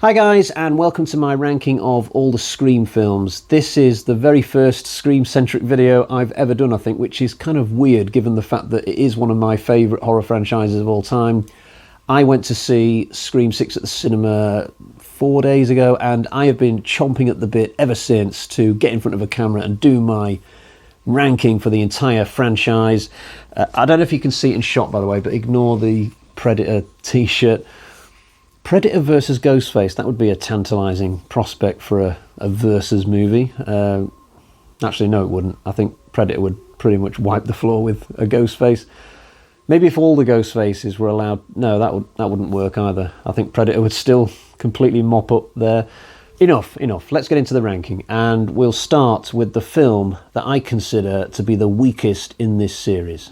Hi guys, and welcome to my ranking of all the Scream films. This is the very first Scream-centric video I've ever done, I think, which is kind of weird given the fact that it is one of my favourite horror franchises of all time. I went to see Scream 6 at the cinema 4 days ago, and I have been chomping at the bit ever since to get in front of a camera and do my ranking for the entire franchise. I don't know if you can see it in shot, by the way, but ignore the Predator t-shirt. Predator versus Ghostface, that would be a tantalising prospect for a versus movie. Actually, no, it wouldn't. I think Predator would pretty much wipe the floor with a Ghostface. Maybe if all the Ghostfaces were allowed... No, that wouldn't work either. I think Predator would still completely mop up there. Enough. Let's get into the ranking. And we'll start with the film that I consider to be the weakest in this series.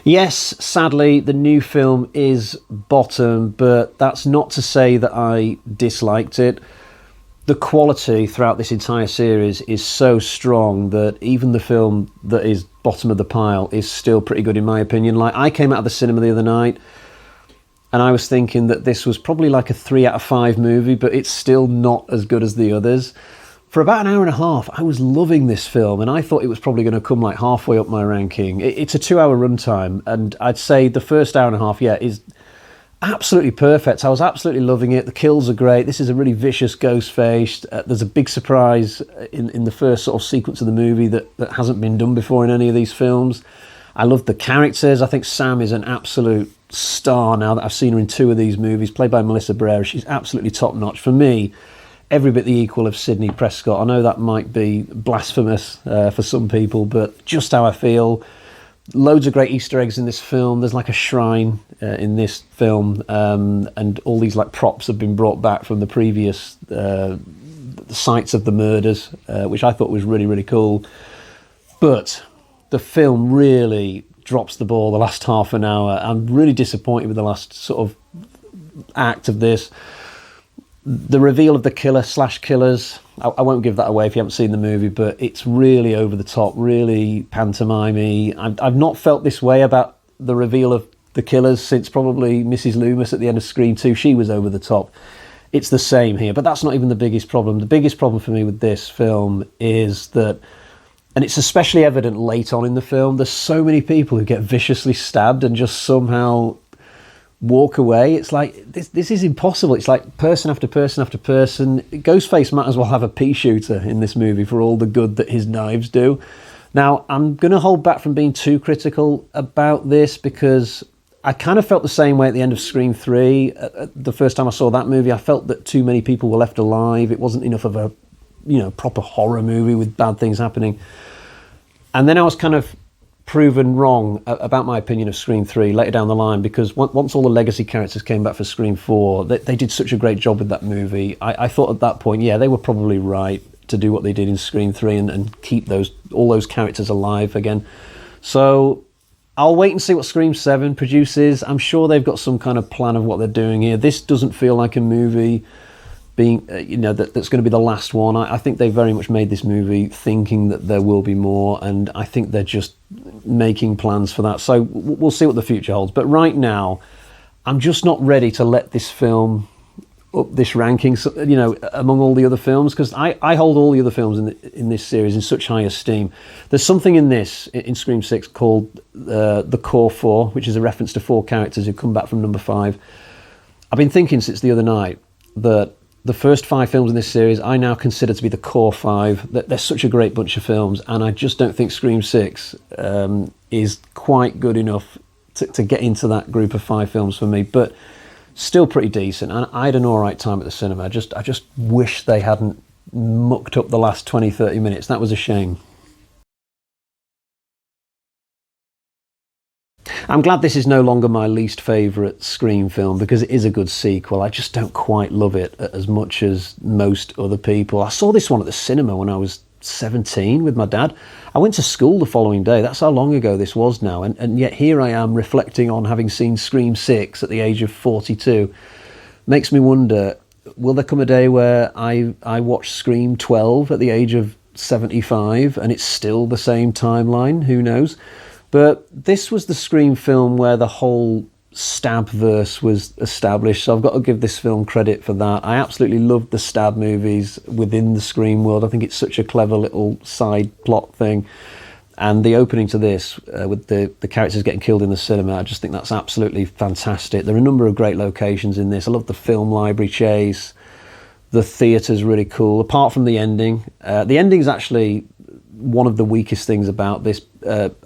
Yes, sadly, the new film is bottom, but that's not to say that I disliked it. The quality throughout this entire series is so strong that even the film that is bottom of the pile is still pretty good in my opinion. Like, I came out of the cinema the other night and I was thinking that this was probably like a 3 out of 5 movie, but it's still not as good as the others. For about an hour and a half, I was loving this film, and I thought it was probably going to come like halfway up my ranking. It's a 2-hour runtime, and I'd say the first hour and a half, is absolutely perfect. I was absolutely loving it. The kills are great. This is a really vicious Ghostface. There's a big surprise in the first sort of sequence of the movie that hasn't been done before in any of these films. I love the characters. I think Sam is an absolute star now that I've seen her in 2 of these movies, played by Melissa Barrera. She's absolutely top-notch. For me, every bit the equal of Sidney Prescott. I know that might be blasphemous for some people, but just how I feel. Loads of great Easter eggs in this film. There's like a shrine in this film, and all these like props have been brought back from the previous sites of the murders, which I thought was really, really cool. But the film really drops the ball the last half an hour. I'm really disappointed with the last sort of act of this. The reveal of the killer/killers, I won't give that away if you haven't seen the movie, but it's really over the top, really pantomime-y. I've not felt this way about the reveal of the killers since probably Mrs. Loomis at the end of Scream 2. She was over the top. It's the same here, but that's not even the biggest problem. The biggest problem for me with this film is that, and it's especially evident late on in the film, there's so many people who get viciously stabbed and just somehow walk away. It's like, this is impossible. It's like person after person after person. Ghostface might as well have a pea shooter in this movie for all the good that his knives do. Now, I'm going to hold back from being too critical about this because I kind of felt the same way at the end of Scream 3. The first time I saw that movie, I felt that too many people were left alive. It wasn't enough of a, proper horror movie with bad things happening. And then I was kind of proven wrong about my opinion of Scream 3 later down the line, because once all the legacy characters came back for Scream 4, they did such a great job with that movie. I thought at that point, they were probably right to do what they did in Scream 3 and keep all those characters alive again. So I'll wait and see what Scream 7 produces. I'm sure they've got some kind of plan of what they're doing here. This doesn't feel like a movie being, that's going to be the last one. I think they very much made this movie thinking that there will be more, and I think they're just making plans for that. So we'll see what the future holds. But right now, I'm just not ready to let this film up this ranking, among all the other films, because I hold all the other films in this series in such high esteem. There's something in this, in Scream 6, called the Core 4, which is a reference to 4 characters who come back from number 5. I've been thinking since the other night that the first 5 films in this series I now consider to be the core 5. They're such a great bunch of films, and I just don't think Scream 6 is quite good enough to get into that group of 5 films for me, but still pretty decent. And I had an alright time at the cinema. I just wish they hadn't mucked up the last 20-30 minutes. That was a shame. I'm glad this is no longer my least favourite Scream film, because it is a good sequel. I just don't quite love it as much as most other people. I saw this one at the cinema when I was 17 with my dad. I went to school the following day. That's how long ago this was now. And yet here I am reflecting on having seen Scream 6 at the age of 42. Makes me wonder, will there come a day where I watch Scream 12 at the age of 75 and it's still the same timeline, who knows. But this was the Scream film where the whole stab verse was established, so I've got to give this film credit for that. I absolutely loved the stab movies within the Scream world. I think it's such a clever little side plot thing, and the opening to this with the characters getting killed in the cinema, I just think that's absolutely fantastic. There are a number of great locations in this. I love the film library chase. The theatre's really cool, apart from the ending. The ending's actually one of the weakest things about this.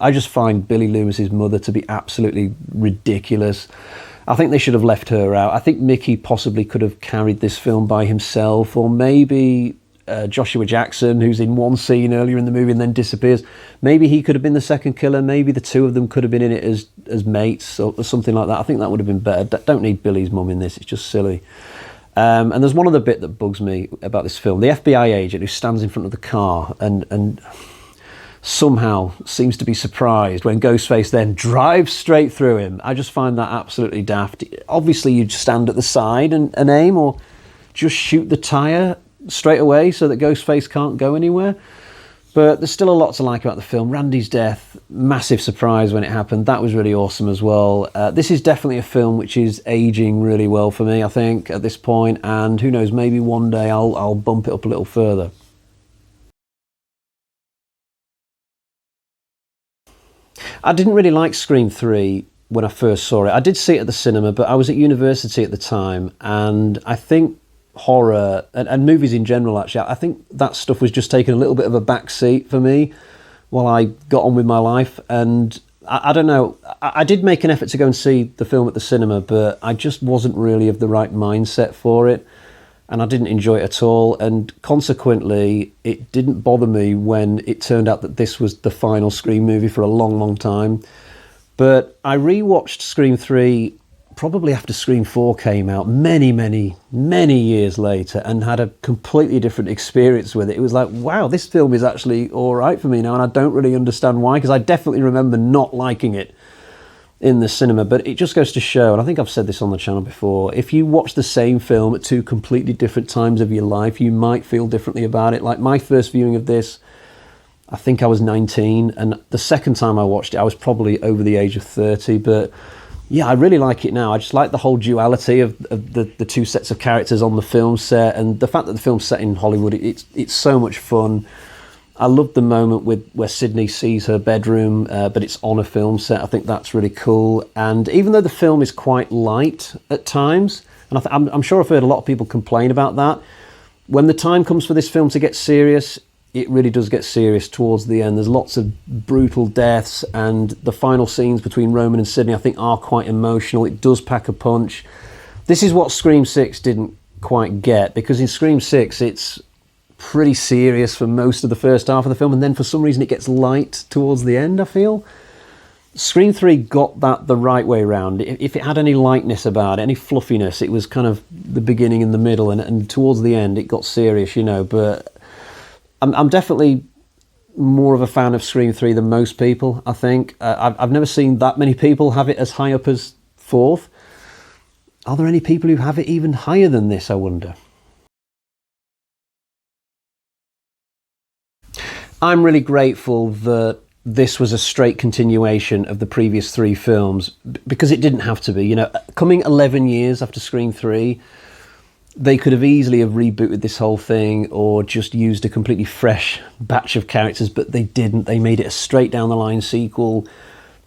I just find Billy Loomis's mother to be absolutely ridiculous. I think they should have left her out. I think Mickey possibly could have carried this film by himself, or maybe Joshua Jackson, who's in one scene earlier in the movie and then disappears. Maybe he could have been the second killer. Maybe the two of them could have been in it as mates or something like that. I think that would have been better. Don't need Billy's mum in this. It's just silly. And there's one other bit that bugs me about this film. The FBI agent who stands in front of the car and somehow seems to be surprised when Ghostface then drives straight through him. I just find that absolutely daft. Obviously, you'd stand at the side and aim, or just shoot the tyre straight away so that Ghostface can't go anywhere. But there's still a lot to like about the film. Randy's death, massive surprise when it happened. That was really awesome as well. This is definitely a film which is aging really well for me, I think, at this point. And who knows, maybe one day I'll bump it up a little further. I didn't really like Scream 3 when I first saw it. I did see it at the cinema, but I was at university at the time, and I think horror and movies in general, actually, I think that stuff was just taking a little bit of a back seat for me while I got on with my life. And I don't know, I did make an effort to go and see the film at the cinema, but I just wasn't really of the right mindset for it, and I didn't enjoy it at all. And consequently, it didn't bother me when it turned out that this was the final Scream movie for a long, long time. But I rewatched Scream 3 probably after Scream 4 came out many, many, many years later, and had a completely different experience with it. It was like, wow, this film is actually all right for me now, and I don't really understand why, because I definitely remember not liking it in the cinema. But it just goes to show, and I think I've said this on the channel before, if you watch the same film at two completely different times of your life, you might feel differently about it. Like my first viewing of this, I think I was 19, and the second time I watched it, I was probably over the age of 30, but yeah, I really like it now. I just like the whole duality of the two sets of characters on the film set, and the fact that the film's set in Hollywood, it's so much fun. I love the moment where Sydney sees her bedroom, but it's on a film set. I think that's really cool. And even though the film is quite light at times, and I'm sure I've heard a lot of people complain about that, when the time comes for this film to get serious, it really does get serious towards the end. There's lots of brutal deaths, and the final scenes between Roman and Sydney, I think, are quite emotional. It does pack a punch. This is what Scream 6 didn't quite get, because in Scream 6, it's pretty serious for most of the first half of the film, and then for some reason it gets light towards the end, I feel. Scream 3 got that the right way around. If it had any lightness about it, any fluffiness, it was kind of the beginning and the middle, and towards the end it got serious, you know. But I'm definitely more of a fan of Scream 3 than most people, I think. I've never seen that many people have it as high up as 4th. Are there any people who have it even higher than this, I wonder? I'm really grateful that this was a straight continuation of the previous 3 films, because it didn't have to be. You know, coming 11 years after Scream 3, they could have easily have rebooted this whole thing or just used a completely fresh batch of characters, but they didn't. They made it a straight down the line sequel.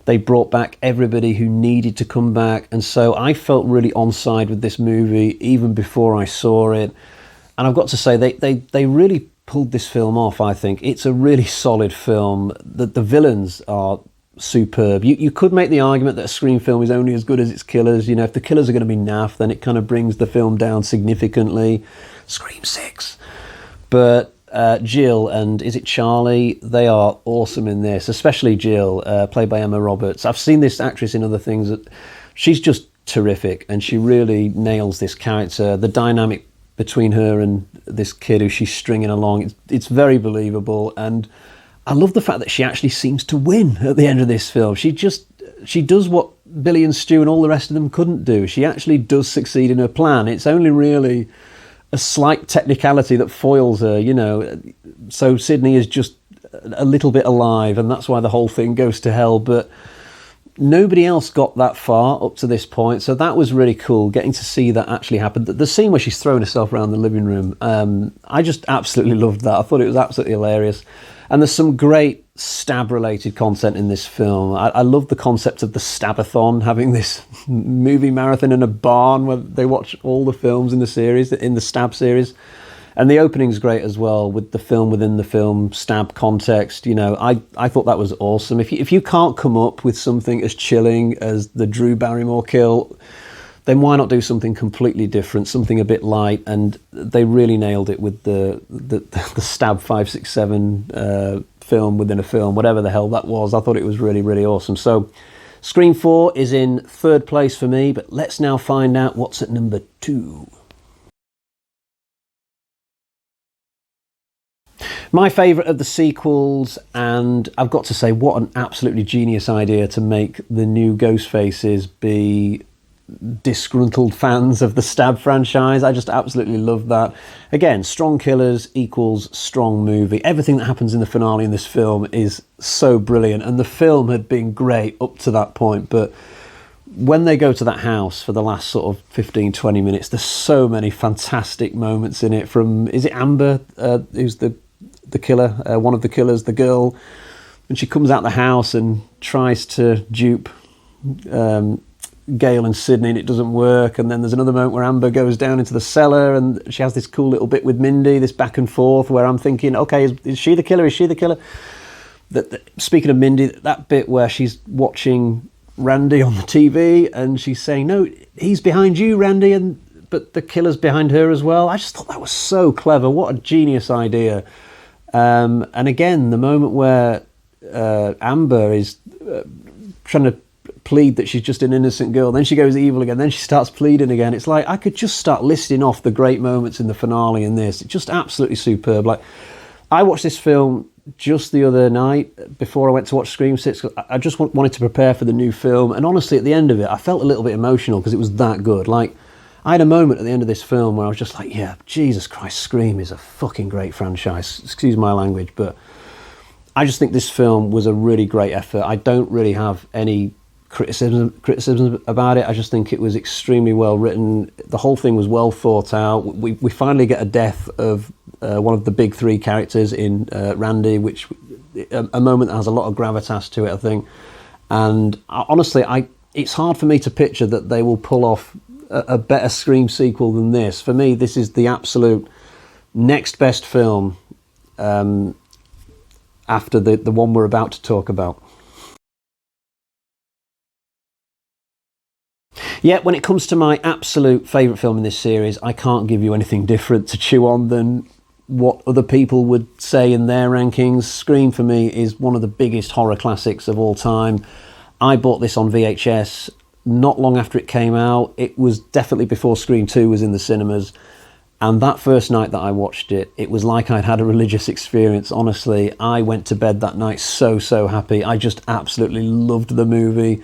They brought back everybody who needed to come back, and so I felt really on side with this movie even before I saw it. And I've got to say, they really pulled this film off, I think. It's a really solid film. The villains are superb. You could make the argument that a Scream film is only as good as its killers. You know, if the killers are going to be naff, then it kind of brings the film down significantly. Scream 6. But Jill and, is it Charlie? They are awesome in this, especially Jill, played by Emma Roberts. I've seen this actress in other things. She's just terrific, and she really nails this character. The dynamic between her and this kid who she's stringing along, it's very believable. And I love the fact that she actually seems to win at the end of this film. She does what Billy and Stu and all the rest of them couldn't do. She actually does succeed in her plan. It's only really a slight technicality that foils her, you know. So Sydney is just a little bit alive, and that's why the whole thing goes to hell. But nobody else got that far up to this point, so that was really cool, getting to see that actually happen. The scene where she's throwing herself around the living room, I just absolutely loved that. I thought it was absolutely hilarious. And there's some great stab-related content in this film. I love the concept of the Stabathon, having this movie marathon in a barn where they watch all the films in the series, in the Stab series. And the opening's great as well, with the film within the film, Stab context. You know, I thought that was awesome. If you can't come up with something as chilling as the Drew Barrymore kill, then why not do something completely different, something a bit light? And they really nailed it with the Stab 567 film within a film, whatever the hell that was. I thought it was really, really awesome. So Scream 4 is in third place for me, but let's now find out what's at number 2. My favourite of the sequels, and I've got to say, what an absolutely genius idea to make the new Ghostfaces be disgruntled fans of the Stab franchise. I just absolutely love that. Again, strong killers equals strong movie. Everything that happens in the finale in this film is so brilliant, and the film had been great up to that point, but when they go to that house for the last sort of 15-20 minutes, there's so many fantastic moments in it. From, is it Amber, who's the killer, one of the killers, the girl, when she comes out the house and tries to dupe Gail and Sydney, and it doesn't work. And then there's another moment where Amber goes down into the cellar and she has this cool little bit with Mindy, this back and forth, where I'm thinking, okay, is she the killer? Is she the killer? Speaking of Mindy, that bit where she's watching Randy on the TV and she's saying, no, he's behind you, Randy, but the killer's behind her as well. I just thought that was so clever. What a genius idea. And again, the moment where Amber is trying to plead that she's just an innocent girl, then she goes evil again, then she starts pleading again. It's like, I could just start listing off the great moments in the finale in this. It's just absolutely superb. Like, I watched this film just the other night before I went to watch Scream 6. I just wanted to prepare for the new film, and honestly, at the end of it, I felt a little bit emotional because it was that good. Like, I had a moment at the end of this film where I was just like, yeah, Jesus Christ, Scream is a fucking great franchise. Excuse my language, but I just think this film was a really great effort. I don't really have any criticisms about it. I just think it was extremely well written. The whole thing was well thought out. We finally get a death of one of the big three characters in Randy, which a moment that has a lot of gravitas to it, I think. And honestly, it's hard for me to picture that they will pull off a better Scream sequel than this. For me, this is the absolute next best film after the one we're about to talk about. Yet, when it comes to my absolute favourite film in this series, I can't give you anything different to chew on than what other people would say in their rankings. Scream, for me, is one of the biggest horror classics of all time. I bought this on VHS not long after it came out. It was definitely before Scream 2 was in the cinemas. And that first night that I watched it, it was like I'd had a religious experience, honestly. I went to bed that night so happy. I just absolutely loved the movie.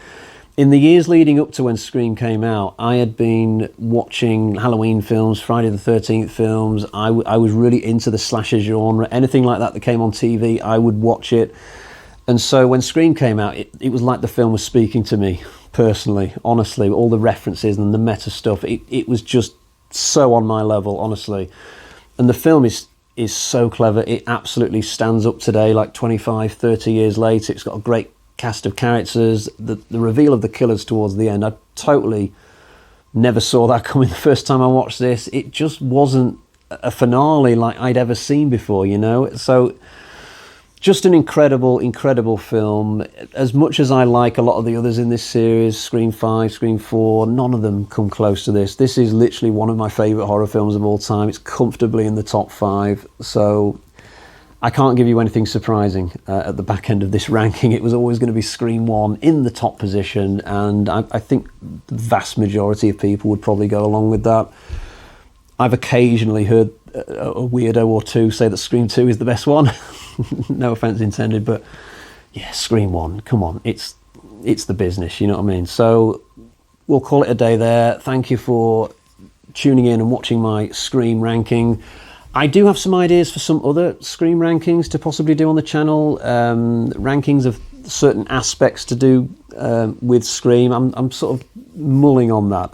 In the years leading up to when Scream came out, I had been watching Halloween films, Friday the 13th films. I was really into the slasher genre. Anything like that came on TV, I would watch it. And so when Scream came out, it was like the film was speaking to me personally, honestly. All the references and the meta stuff, it was just so on my level, honestly. And the film is so clever. It absolutely stands up today, like 25, 30 years later. It's got a great cast of characters. The reveal of the killers towards the end, I totally never saw that coming the first time I watched this. It just wasn't a finale like I'd ever seen before, you know. So just an incredible film. As much as I like a lot of the others in this series, Scream 5, Scream 4, none of them come close to this. This is literally one of my favourite horror films of all time. It's comfortably in the top 5, so I can't give you anything surprising at the back end of this ranking. It was always going to be Scream 1 in the top position, and I think the vast majority of people would probably go along with that. I've occasionally heard a weirdo or two say that Scream 2 is the best one. No offence intended, but yeah, Scream 1, come on, it's the business, you know what I mean? So we'll call it a day there. Thank you for tuning in and watching my Scream ranking. I do have some ideas for some other Scream rankings to possibly do on the channel, rankings of certain aspects to do with Scream. I'm sort of mulling on that.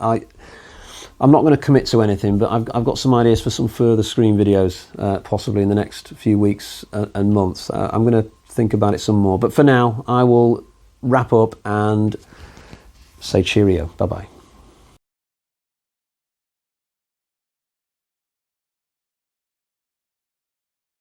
I'm not going to commit to anything, but I've got some ideas for some further Scream videos, possibly in the next few weeks and months. I'm going to think about it some more. But for now, I will wrap up and say cheerio. Bye-bye.